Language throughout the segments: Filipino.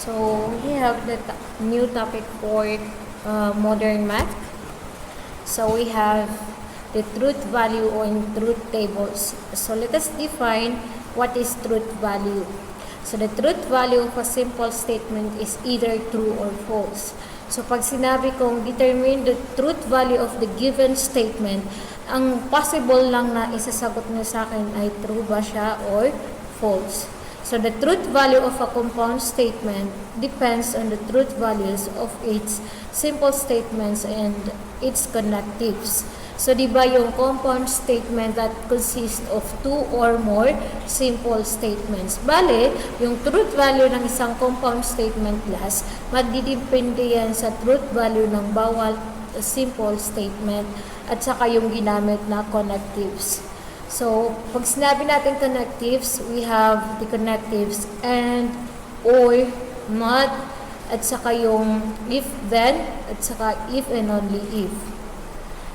So we have the new topic for modern math. So we have the truth value on truth tables. So let us define what is truth value. So the truth value of a simple statement is either true or false. So pag sinabi kong determine the truth value of the given statement, ang possible lang na isasagot niyo sa akin ay true ba siya or false. So the truth value of a compound statement depends on the truth values of its simple statements and its connectives. So di ba yung compound statement that consists of two or more simple statements. Bale, yung truth value ng isang compound statement class, magdidepende yan sa truth value ng bawat simple statement at saka yung ginamit na connectives. So, pag sinabi natin connectives, we have the connectives and, or, not, at saka yung if, then, at saka if and only if.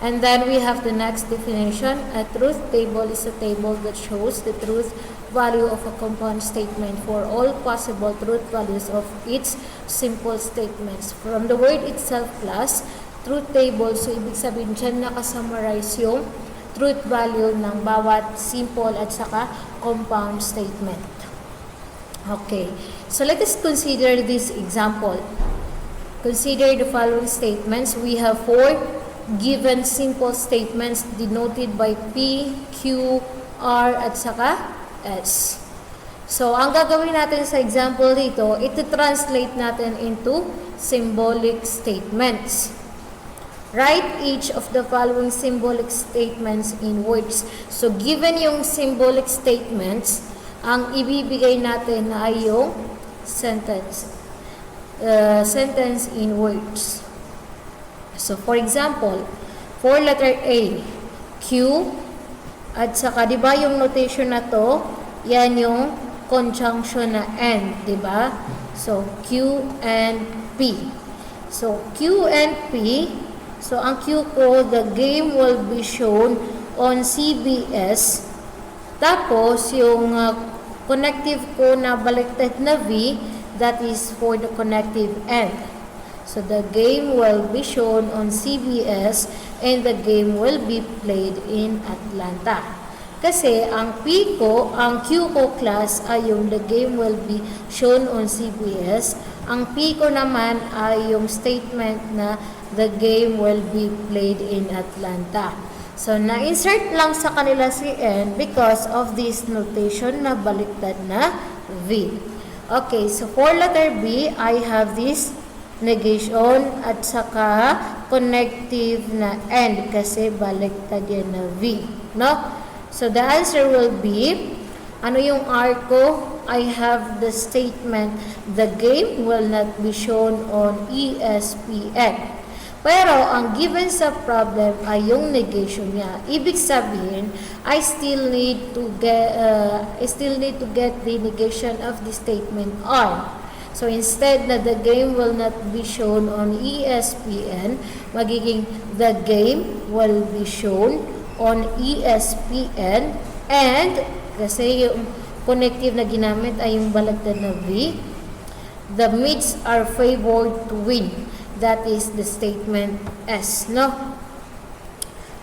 And then we have the next definition. A truth table is a table that shows the truth value of a compound statement for all possible truth values of its simple statements. From the word itself, class, truth table, so ibig sabihin dyan nakasummarize yung truth value ng bawat simple at saka compound statement. Okay, so let us consider this example. Consider the following statements. We have four given simple statements denoted by P, Q, R, at saka S. So, ang gagawin natin sa example dito, ito-translate natin into symbolic statements. Write each of the following symbolic statements in words. So, given yung symbolic statements, ang ibibigay natin ay yung sentence. Sentence in words. So, for example, for letter A, Q, at saka, di ba yung notation na to, yan yung conjunction na N, di ba? So, Q and P. So, Q and P, so, ang Q ko, the game will be shown on CBS. Tapos, yung connective ko na baliktad na V, that is for the connective N. So, the game will be shown on CBS and the game will be played in Atlanta. Kasi, ang P ko, ang Q ko class ay yung the game will be shown on CBS. Ang P ko naman ay yung statement na the game will be played in Atlanta. So, na-insert lang sa kanila si N because of this notation na baliktad na V. Okay, so for letter B, I have this negation at saka connective na N kasi baliktad yan na V. No? So, the answer will be, ano yung R ko? I have the statement, the game will not be shown on ESPN. Pero, ang given sa problem ay yung negation niya. Ibig sabihin, I still need to get the negation of the statement R. So, instead na the game will not be shown on ESPN, magiging the game will be shown on ESPN and, kasi yung connective na ginamit ay yung balagtan na V, the Mets are favored to win. That is the statement S, no?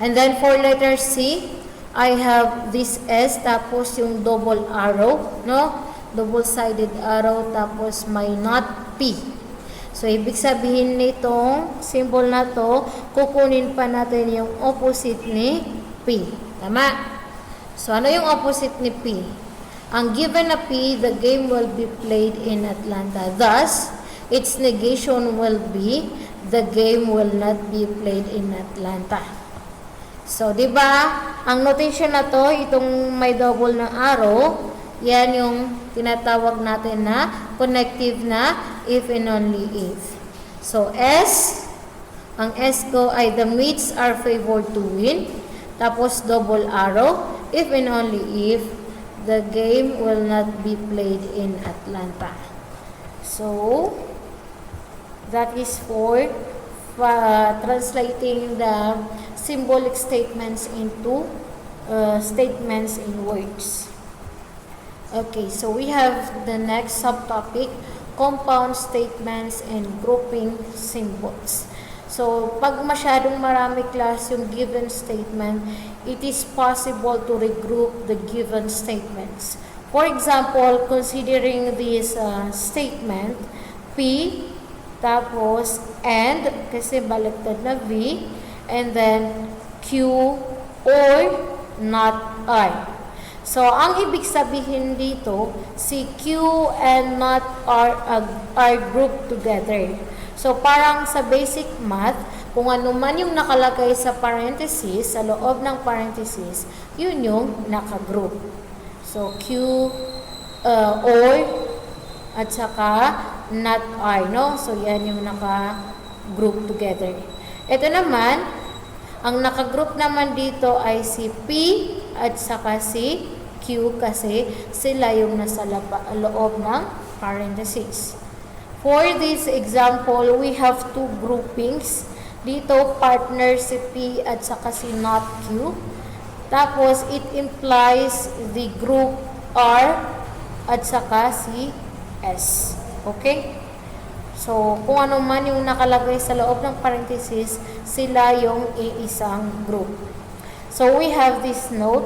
And then for letter C, I have this S, tapos yung double arrow, no? Double-sided arrow, tapos may not P. So, ibig sabihin nitong symbol na to, kukunin pa natin yung opposite ni P. Tama? So, ano yung opposite ni P? Ang given na P, the game will be played in Atlanta. Thus, its negation will be, the game will not be played in Atlanta. So, di ba, ang notation na to, itong may double na arrow, yan yung tinatawag natin na connective na if and only if. So, S, ang S ko ay the Mets are favored to win. Tapos, double arrow, if and only if the game will not be played in Atlanta. So, that is for translating the symbolic statements into statements in words. Okay, so we have the next subtopic compound statements, and grouping symbols. So, pag masyadong marami class yung given statement, it is possible to regroup the given statements. For example, considering this statement, P, tapos and, kasi baliktad na V, and then Q or not I. So, ang ibig sabihin dito, si Q and not are grouped together. So, parang sa basic math, kung ano man yung nakalagay sa parenthesis, sa loob ng parenthesis, yun yung nakagroup. So, Q, or, at saka not I, no? So, yan yung naka-group together. Ito naman, ang nakagroup naman dito ay si P at saka si Q kasi sila yung nasa loob ng parenthesis. For this example, we have two groupings. Dito, partner si P at saka si not Q. Tapos, it implies the group R at saka si S. Okay? So, kung ano man yung nakalagay sa loob ng parenthesis, sila yung iisang group. So, we have this note.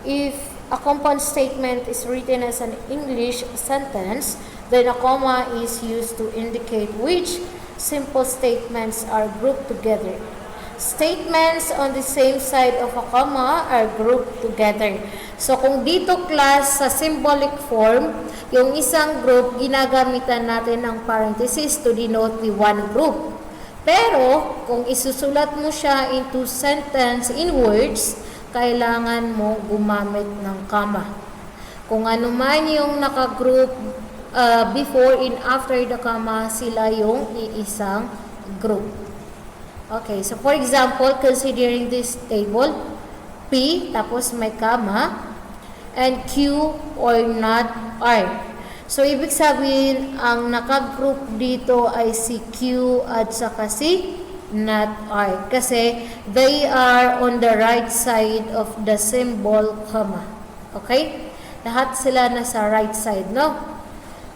If a compound statement is written as an English sentence, then a comma is used to indicate which simple statements are grouped together. Statements on the same side of a comma are grouped together. So, kung dito class sa symbolic form, yung isang group, ginagamitan natin ng parenthesis to denote the one group. Pero, kung isusulat mo siya into sentence in words, kailangan mo gumamit ng comma. Kung ano man yung nakagroup before and after the comma, sila yung iisang group. Okay, so for example, considering this table, P, tapos may comma, and Q or not R. So, ibig sabihin, ang nakagroup dito ay si Q at saka si not R. Kasi they are on the right side of the symbol comma. Okay? Lahat sila nasa right side, no?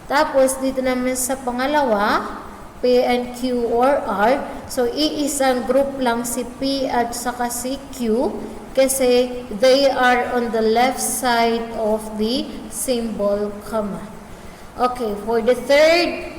Tapos, dito naman sa pangalawa, P and Q or R. So, iisang group lang si P at saka si Q kasi they are on the left side of the symbol comma. Okay, for the third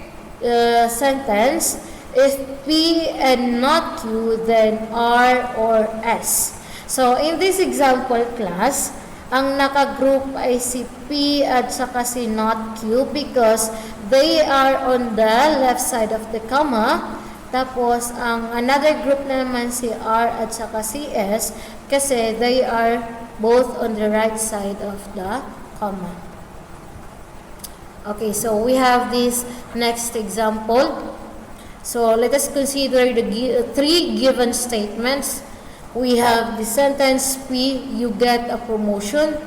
sentence, if P and not Q, then R or S. So, in this example class, ang nakagroup ay si P at saka si not Q because they are on the left side of the comma. Tapos, ang another group na naman si R at saka si S kasi they are both on the right side of the comma. Okay, so we have this next example. So, let us consider the three given statements. We have the sentence P, you get a promotion,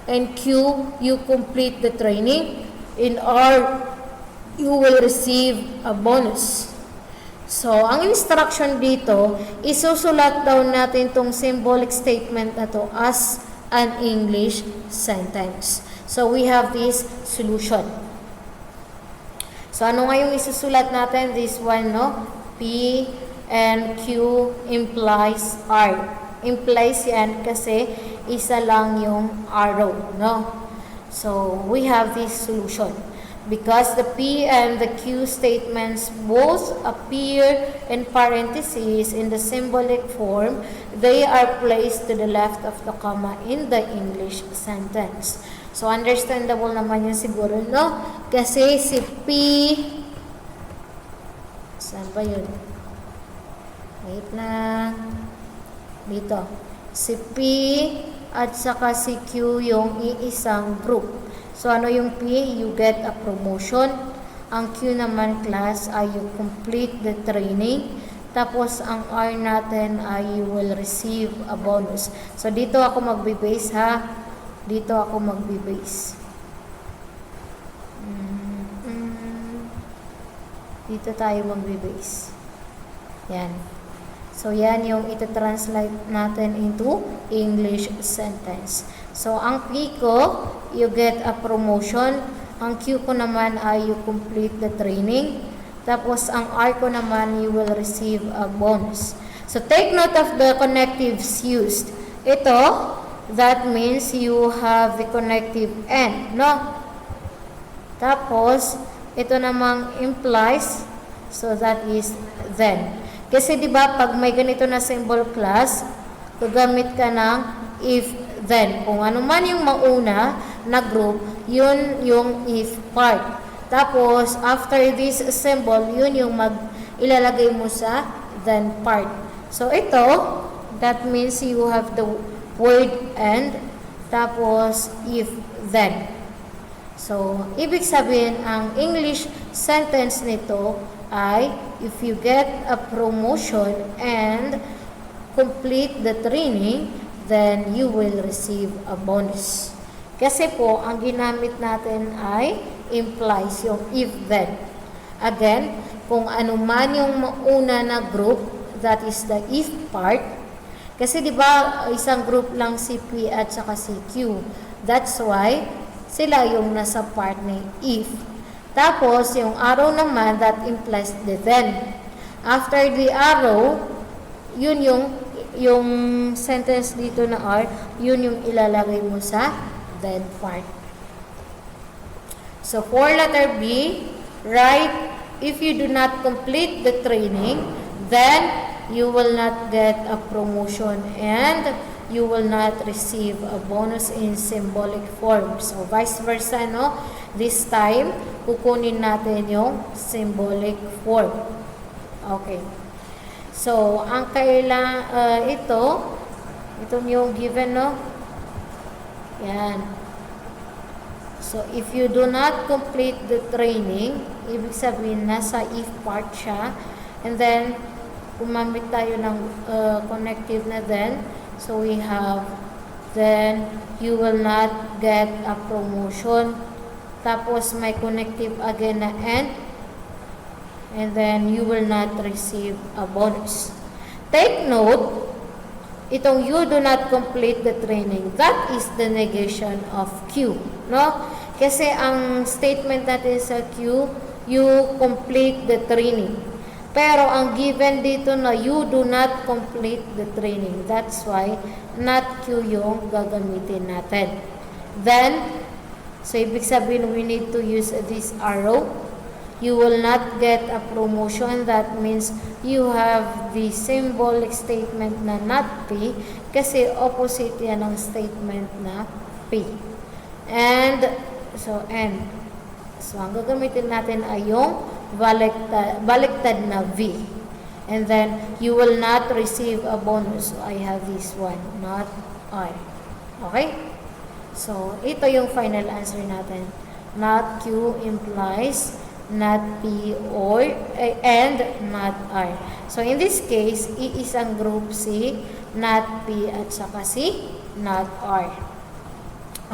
and Q, you complete the training, in R, you will receive a bonus. So, ang instruction dito, isusulat daw natin tong symbolic statement na to as an English sentence. So, we have this solution. So, ano nga yung isusulat natin? This one, no? P and Q implies R. Implies yan kasi isa lang yung arrow, no? So, we have this solution. Because the P and the Q statements both appear in parentheses in the symbolic form, they are placed to the left of the comma in the English sentence. So, understandable naman yun siguro, no? Kasi si P, saan ba yun? Wait lang. Dito. Si P at saka si Q yung iisang group. So, ano yung P? You get a promotion. Ang Q naman class ay you complete the training. Tapos, ang R natin ay you will receive a bonus. So, dito ako magbe-base ha. Dito ako magbe-base. Dito tayo magbe-base. Yan. So, yan yung ita-translate natin into English sentence. So, ang P ko, you get a promotion. Ang Q ko naman ay you complete the training. Tapos ang R ko naman, you will receive a bonus. So take note of the connectives used. Ito, that means you have the connective and, no? Tapos, ito namang implies, so that is then. Kasi di ba pag may ganito na symbol class, gagamit ka ng if then. Kung ano man yung mauna na group, yun yung if part. Tapos, after this symbol, yun yung ilalagay mo sa then part. So, ito, that means you have the word and, tapos if then. So, ibig sabihin, ang English sentence nito ay, if you get a promotion and complete the training, then you will receive a bonus. Kasi po, ang ginamit natin ay implies yung if then. Again, kung ano man yung mauna na group, that is the if part. Kasi di ba isang group lang si P at saka si Q. That's why sila yung nasa part ni if. Tapos yung arrow naman, that implies the then. After the arrow, yun yung sentence dito na R, yun yung ilalagay mo sa then part. So for letter B, write, if you do not complete the training, then you will not get a promotion and you will not receive a bonus in symbolic form. So vice versa, no? This time, kukunin natin yung symbolic form. Okay. So, ang itong yung given, no? Yan. So, if you do not complete the training, ibig sabihin, nasa if part siya. And then, gumamit tayo ng connective na then. So, we have, then, you will not get a promotion. Tapos, may connective again na and then, you will not receive a bonus. Take note, itong you do not complete the training, that is the negation of Q, no? Kasi ang statement natin sa Q, you complete the training. Pero ang given dito na you do not complete the training. That's why not Q yung gagamitin natin. Then, so ibig sabihin we need to use this arrow. You will not get a promotion. That means you have the symbolic statement na not P kasi opposite yan ng statement na P. And, so ang gagamitin natin ay yung baliktad na V. And then, you will not receive a bonus. So, I have this one, not I. Okay? So, ito yung final answer natin. Not Q implies not P or and not R. So, in this case, iisang group C, not P at saka C, not R.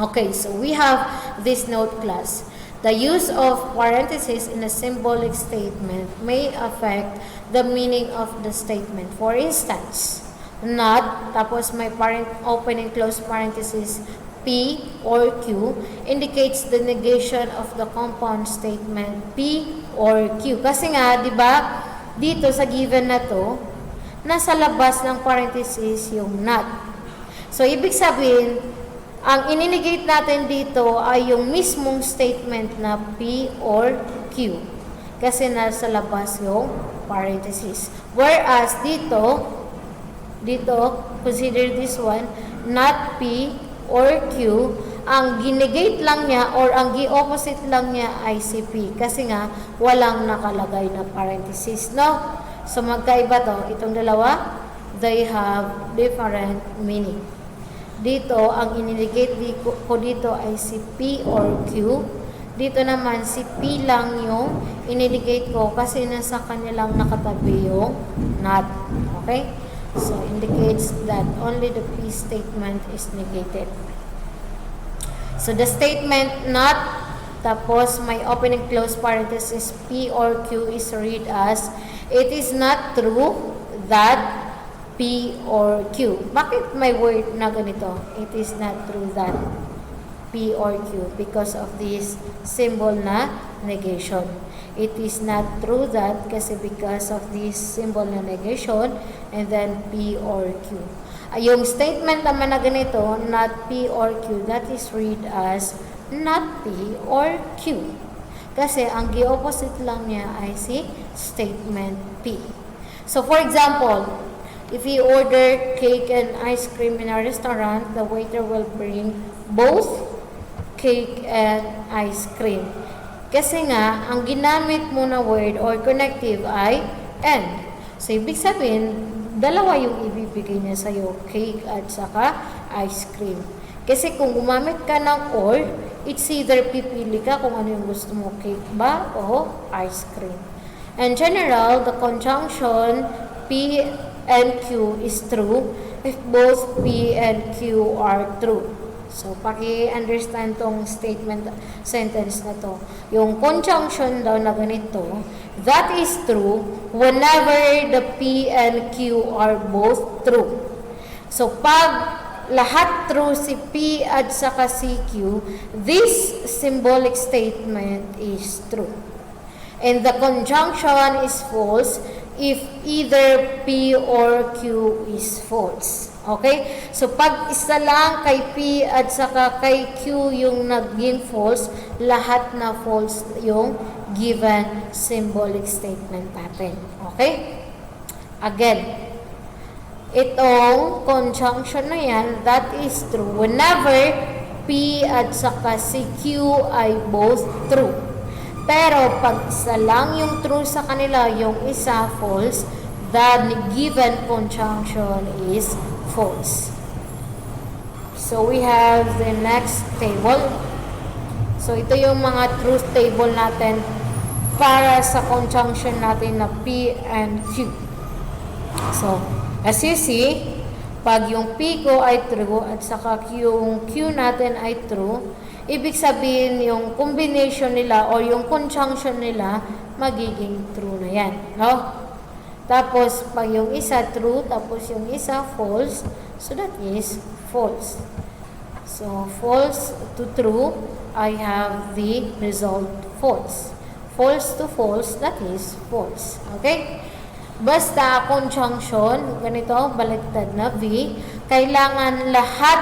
Okay, so we have this note class. The use of parentheses in a symbolic statement may affect the meaning of the statement. For instance, not, tapos may open and close parentheses, P or Q indicates the negation of the compound statement P or Q. Kasi nga, di ba, dito sa given na to, nasa labas ng parenthesis yung not. So, ibig sabihin, ang ininegate natin dito ay yung mismong statement na P or Q. Kasi nasa labas yung parenthesis. Whereas dito, consider this one, not P or Q, ang ginegate lang niya or ang gi-opposite lang niya ay si P. Kasi nga, walang nakalagay na parenthesis, no? So, magkaiba to. Itong dalawa, they have different meaning. Dito, ang inilagate ko dito ay si P or Q. Dito naman, si P lang yung iniligate ko kasi nasa kanilang nakatabi yung not. Okay? So, indicates that only the P statement is negated. So, the statement not, tapos may open and close parenthesis P or Q is read as, it is not true that P or Q. Bakit may word na ganito? It is not true that. P or Q because of this symbol na negation. It is not true that kasi because of this symbol na negation and then P or Q. Yung statement naman na ganito, not P or Q, that is read as not P or Q. Kasi ang opposite lang niya ay si statement P. So for example, if you order cake and ice cream in a restaurant, the waiter will bring both cake and ice cream. Kasi nga, ang ginamit mo na word or connective ay and. So, ibig sabihin, dalawa yung ibibigay niya sa'yo, cake at saka ice cream. Kasi kung gumamit ka ng or, it's either pipili ka kung ano yung gusto mo, cake ba o ice cream. In general, the conjunction P and Q is true if both P and Q are true. So, paki-understand tong sentence na to. Yung conjunction daw na ganito, that is true whenever the P and Q are both true. So, pag lahat true si P at saka si Q, this symbolic statement is true. And the conjunction is false if either P or Q is false. Okay? So, pag isa lang kay P at saka kay Q yung naging false, lahat na false yung given symbolic statement natin. Okay? Again, itong conjunction na yan, that is true whenever P at saka si Q ay both true. Pero pag isa lang yung true sa kanila, yung isa false, the given conjunction is false. So we have the next table. So ito yung mga truth table natin para sa conjunction natin na P and Q. So, as you see, pag yung P ko ay true at saka yung Q natin ay true, ibig sabihin yung combination nila o yung conjunction nila magiging true na yan. No? Tapos, pag yung isa true, tapos yung isa false, so that is false. So, false to true, I have the result false. False to false, that is false. Okay? Basta conjunction, ganito, baliktad na V, kailangan lahat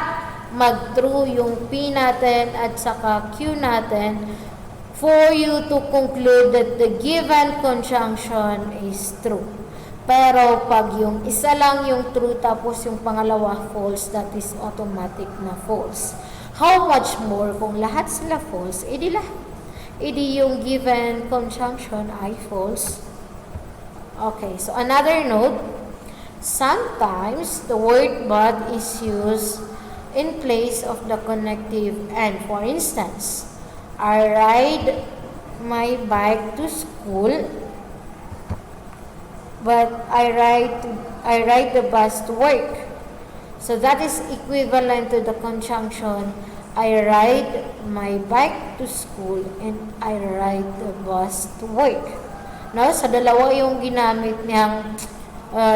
mag-true yung P natin at saka Q natin for you to conclude that the given conjunction is true. Pero pag yung isa lang yung true tapos yung pangalawa false, that is automatic na false. How much more kung lahat sila false, edi yung given conjunction ay false. Okay, so another note, sometimes the word but is used in place of the connective and. For instance, I ride my bike to school, but I ride the bus to work. So that is equivalent to the conjunction I ride my bike to school and I ride the bus to work. No, sa dalawa yung ginamit niyang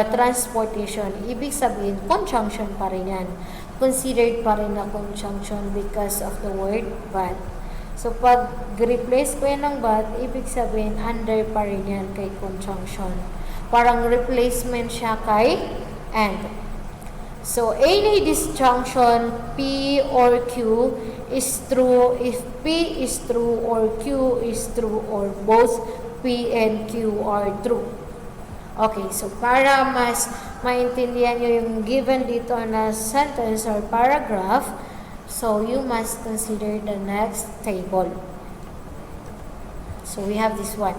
transportation, ibig sabihin conjunction pa rin yan. Considered pa rin na conjunction because of the word but. So, pag replace ko yan ng but, ibig sabihin under pa rin yan kay conjunction. Parang replacement siya kay and. So, any disjunction P or Q is true if P is true or Q is true or both P and Q are true. Okay, so para mas maintindihan nyo yung given dito na sentence or paragraph, so you must consider the next table. So we have this one.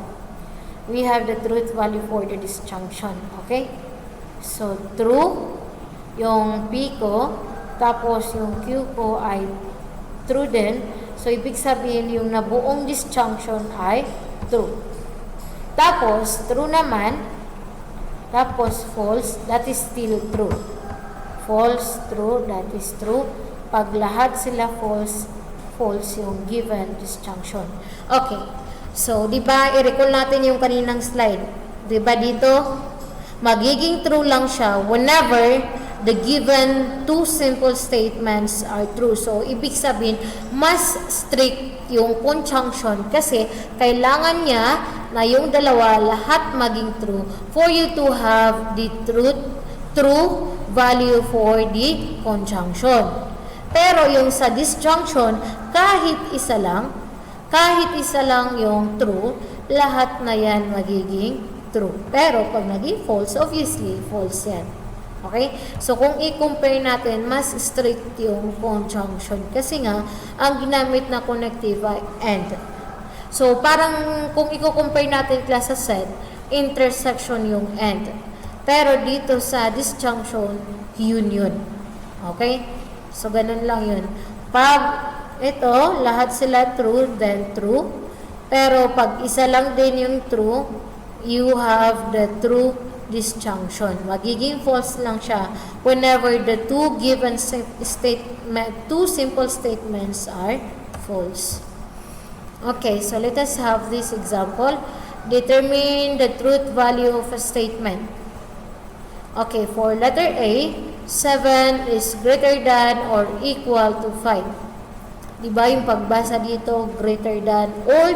We have the truth value for the disjunction. Okay? So true, yung P ko, tapos yung Q ko ay true din. So ibig sabihin yung nabuong disjunction ay true. Tapos, true naman, tapos false, that is still true. False, true, that is true. Pag lahat sila false, false yung given disjunction. Okay. So, di ba, i-recall natin yung kaninang slide. Di ba dito, magiging true lang siya whenever the given two simple statements are true. So, ibig sabihin, mas strict yung conjunction kasi kailangan niya na yung dalawa lahat maging true for you to have the true value for the conjunction. Pero yung sa disjunction, kahit isa lang yung true, lahat na yan magiging true. Pero pag naging false, obviously, false yan. Okay? So, kung i-compare natin, mas strict yung conjunction. Kasi nga, ang ginamit na connective ay and. So, parang kung i-compare natin class sa set, intersection yung and. Pero dito sa disjunction, union. Okay? So, ganun lang yun. Pag ito, lahat sila true, then true. Pero pag isa lang din yung true, you have the true disjunction. Magiging false lang siya whenever the two given two simple statements are false. Okay, so let us have this example. Determine the truth value of a statement. Okay, for letter A, 7 is greater than or equal to 5. Diba yung pagbasa dito, greater than or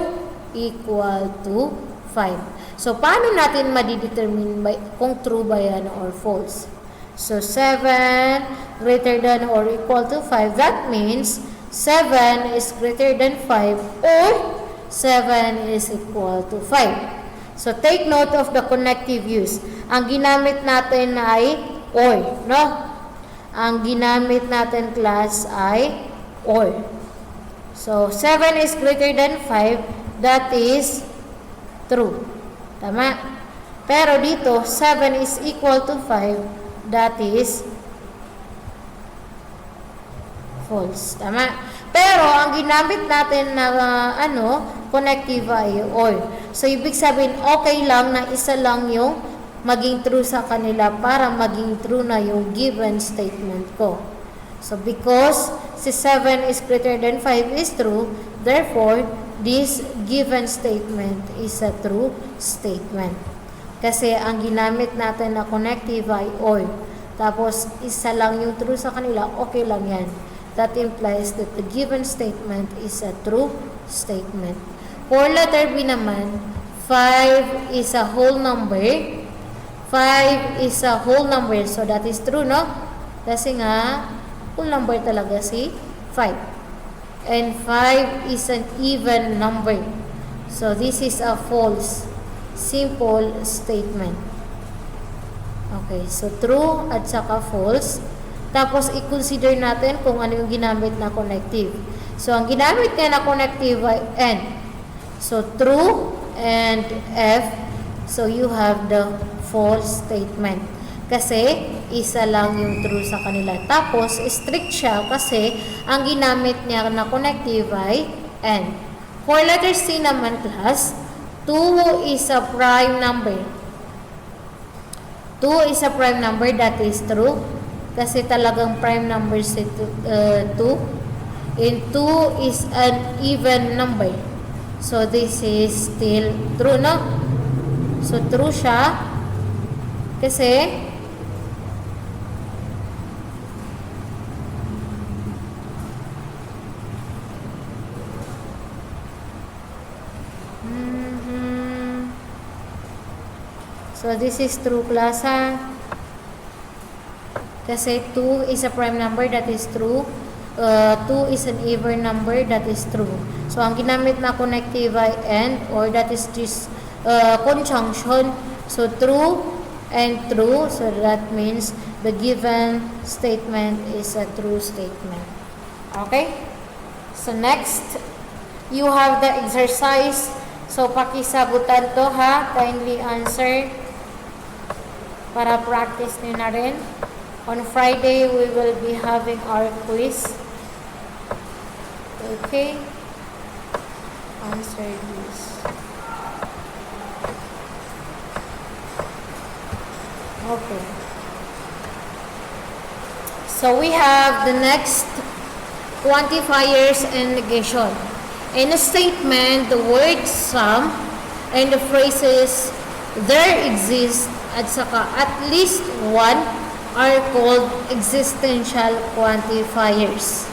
equal to 5. So, paano natin madidetermine kung true ba yan or false? So, 7 greater than or equal to 5. That means 7 is greater than 5 or 7 is equal to 5. So, take note of the connective use. Ang ginamit natin ay or, no? Ang ginamit natin class ay or. So, 7 is greater than 5, that is true. Tama? Pero dito, 7 is equal to 5, that is false. Tama? Pero, ang ginamit natin na, connective ay or. So, ibig sabihin, okay lang na isa lang yung maging true sa kanila para maging true na yung given statement ko. So, because si 7 is greater than 5 is true, therefore, this given statement is a true statement. Kasi ang ginamit natin na connective ay or. Tapos, isa lang yung true sa kanila, okay lang yan. That implies that the given statement is a true statement. For letter B naman, 5 is a whole number. 5 is a whole number. So, that is true, no? Kasi nga, whole number talaga si 5. And 5 is an even number. So, this is a false, simple statement. Okay, so true at saka false. Tapos, i-consider natin kung ano yung ginamit na connective. So, ang ginamit niya na connective ay and. So, true and F. So, you have the false statement. Kasi, isa lang yung true sa kanila. Tapos, strict siya kasi ang ginamit niya na connective ay and. For letter C naman, class, 2 is a prime number. 2 is a prime number, that is true. Kasi talagang prime number si 2. And 2 is an even number. So, this is still true, no? So, true siya. Kasi, so, this is true, class, ha? Kasi 2 is a prime number, that is true. 2 is an even number, that is true. So, ang ginamit na connective ay and, or that is just conjunction. So, true and true. So, that means the given statement is a true statement. Okay? So, next, you have the exercise. So, pakisabutan to, ha? Kindly answer para practice nyo na rin. On Friday, we will be having our quiz. Okay? Answer this. Okay. So, we have the next quantifiers and negation. In a statement, the word some and the phrases there exists at saka at least one are called existential quantifiers.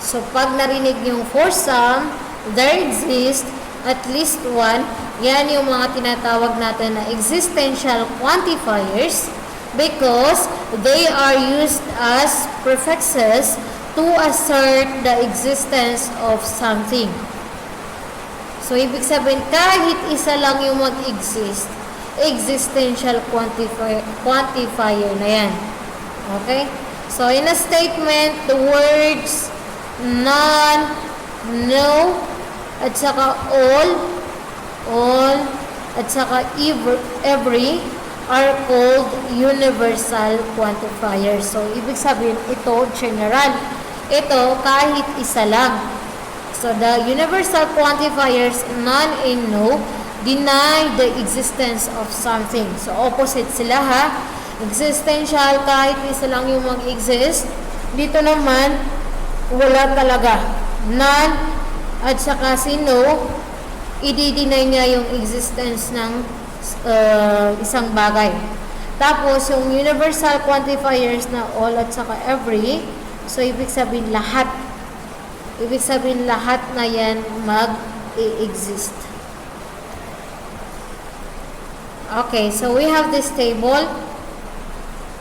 So, pag narinig yung for some, there exists at least one, yan yung mga tinatawag natin na existential quantifiers because they are used as prefixes to assert the existence of something. So, ibig sabihin, kahit isa lang yung mag-exist, existential quantifier na yan. Okay? So, in a statement, the words none, no, at saka all, at saka every are called universal quantifiers. So, ibig sabihin, ito general. Ito, kahit isa lang. So, the universal quantifiers, none and no, deny the existence of something. So, opposite sila ha. Existential, kahit isa lang yung mag-exist. Dito naman, wala talaga. None, at saka si no, i-deny niya yung existence ng isang bagay. Tapos, yung universal quantifiers na all at saka every, so, ibig sabihin lahat. Ibig sabihin lahat na yan mag-i-exist. Okay, so we have this table.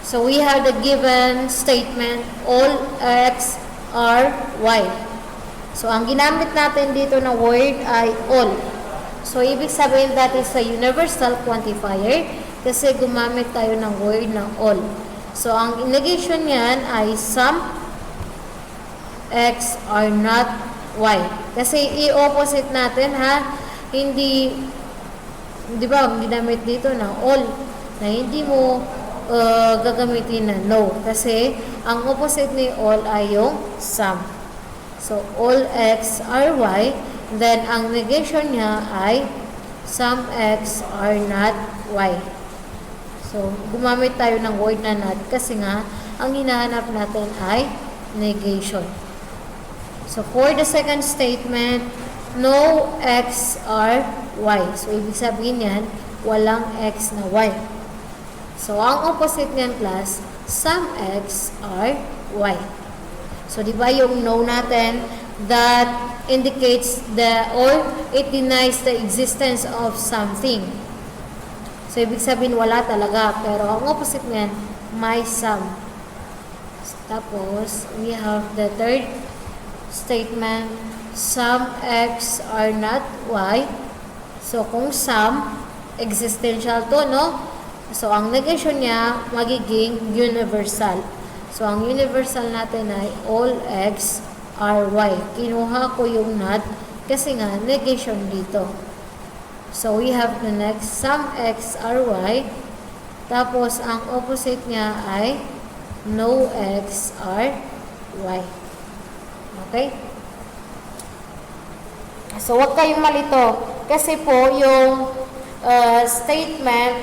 So we have the given statement, all x are y. So ang ginamit natin dito na word ay all. So ibig sabihin that is a universal quantifier kasi gumamit tayo ng word na all. So ang negation niyan ay some x are not y. Kasi i-opposite natin ha. Hindi, di ba, ginamit dito na all, na hindi mo gagamitin na no. Kasi ang opposite ni all ay yung some. So, all x are y. Then, ang negation niya ay some x are not y. So, gumamit tayo ng word na not kasi nga, ang hinahanap natin ay negation. So, for the second statement, no x are y. So, ibig sabihin yan, walang x na y. So, ang opposite niyan class, some x are y. So, di ba yung no natin, that indicates the, or it denies the existence of something. So, ibig sabihin wala talaga. Pero, ang opposite niyan, may some. Tapos, we have the third statement, some x are not y. So, kung some, existential to, no? So, ang negation niya, magiging universal. So, ang universal natin ay all x are y. Kinuha ko yung not kasi nga, negation dito. So, we have the next, some x are y. Tapos, ang opposite niya ay no x are y. Okay? So, huwag kayong malito. Kasi po, yung statement,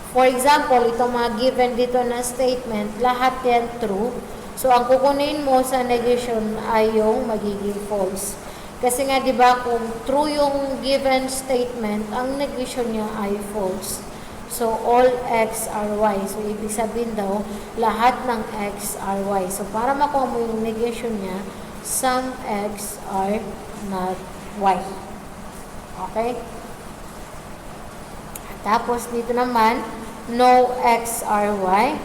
for example, itong mga given dito na statement, lahat yan true. So, ang kukunin mo sa negation ay yung magiging false. Kasi nga, di ba, kung true yung given statement, ang negation niya ay false. So, all x are y. So, ibig sabihin daw, lahat ng x are y. So, para makuha mo yung negation niya, some x are not y. Okay? Tapos, dito naman, no x are y.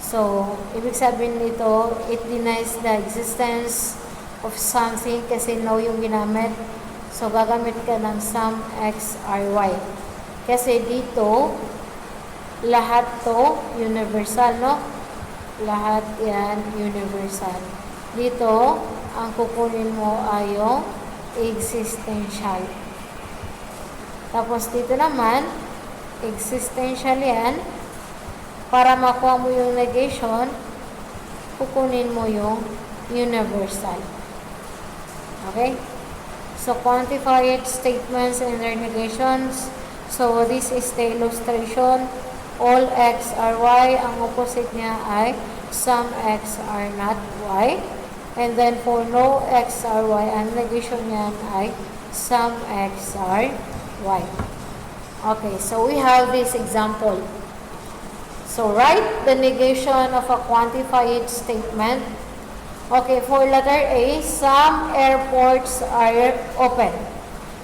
So, ibig sabihin nito, it denies the existence of something kasi no yung ginamit. So, gagamit ka ng some x are y. Kasi dito, lahat to universal, no? Lahat yan universal. Dito, ang kukunin mo ay yung existential. Tapos dito naman, existential yan. Para makuha mo yung negation, kukunin mo yung universal. Okay? So, quantified statements and their negations. So, this is the illustration. All x are y. Ang opposite niya ay some x are not y. And then, for no x are y, ang negation niyan ay some x are y. Okay, so we have this example. So write the negation of a quantified statement. Okay, for letter A, some airports are open.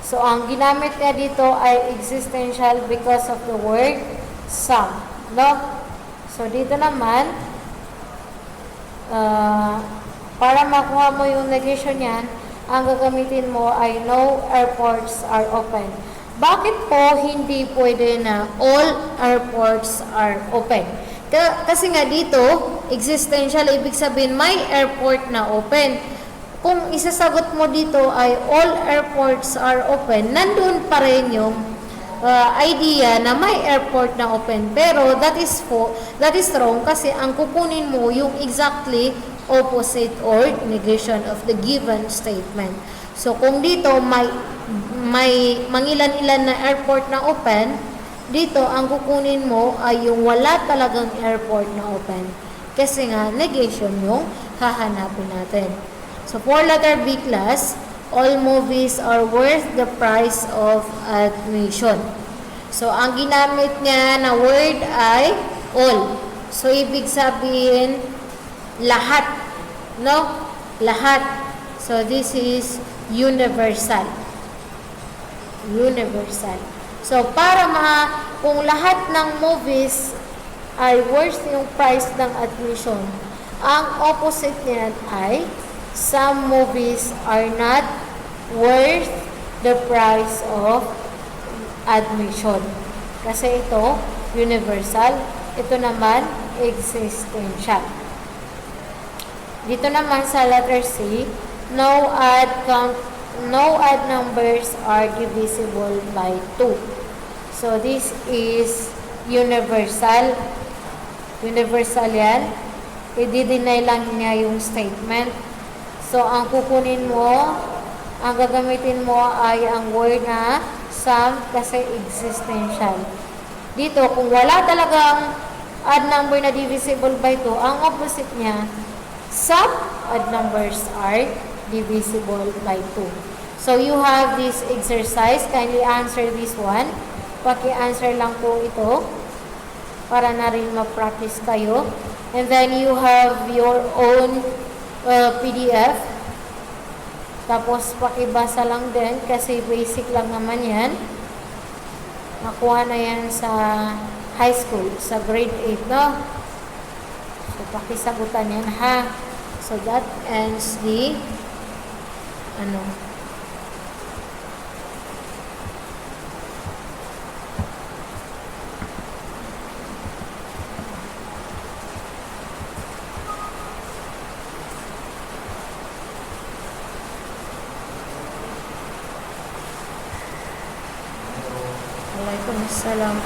So ang ginamit niya dito ay existential because of the word some. No? So dito naman, para makuha mo yung negation yan, ang gagamitin mo ay no airports are open. Bakit po hindi pwede na all airports are open? Kasi nga dito, existential, ibig sabihin may airport na open. Kung isasagot mo dito ay all airports are open, nandun pa rin yung idea na may airport na open. Pero that is wrong kasi ang kukunin mo yung exactly opposite or negation of the given statement. So kung dito may mangilan-ilan na airport na open, dito ang kukunin mo ay yung wala talagang airport na open. Kasi nga negation yung hahanapin natin. So for letter B class, all movies are worth the price of admission. So ang ginamit niya na word ay all. So ibig sabihin lahat, no? Lahat. So this is universal. Universal. So para kung lahat ng movies ay worth yung price ng admission, ang opposite niyan ay some movies are not worth the price of admission. Kasi ito, universal. Ito naman, existential. Dito naman sa letter C, no odd numbers are divisible by 2. So this is universal. Universal yan. I-deny lang niya yung statement. So, ang kukunin mo, ang gagamitin mo ay ang word na some kasi existential. Dito, kung wala talagang odd number na divisible by 2, ang opposite niya, some odd numbers are divisible by 2. So, you have this exercise. Kindly answer this one. Paki-answer lang po ito para na rin ma-practice kayo. And then, you have your own PDF. Tapos, pakibasa lang din kasi basic lang naman yan. Nakuha na yan sa high school, sa grade 8, no? So, pakisagutan yan, ha? So, that ends the, Waalaikumsalam.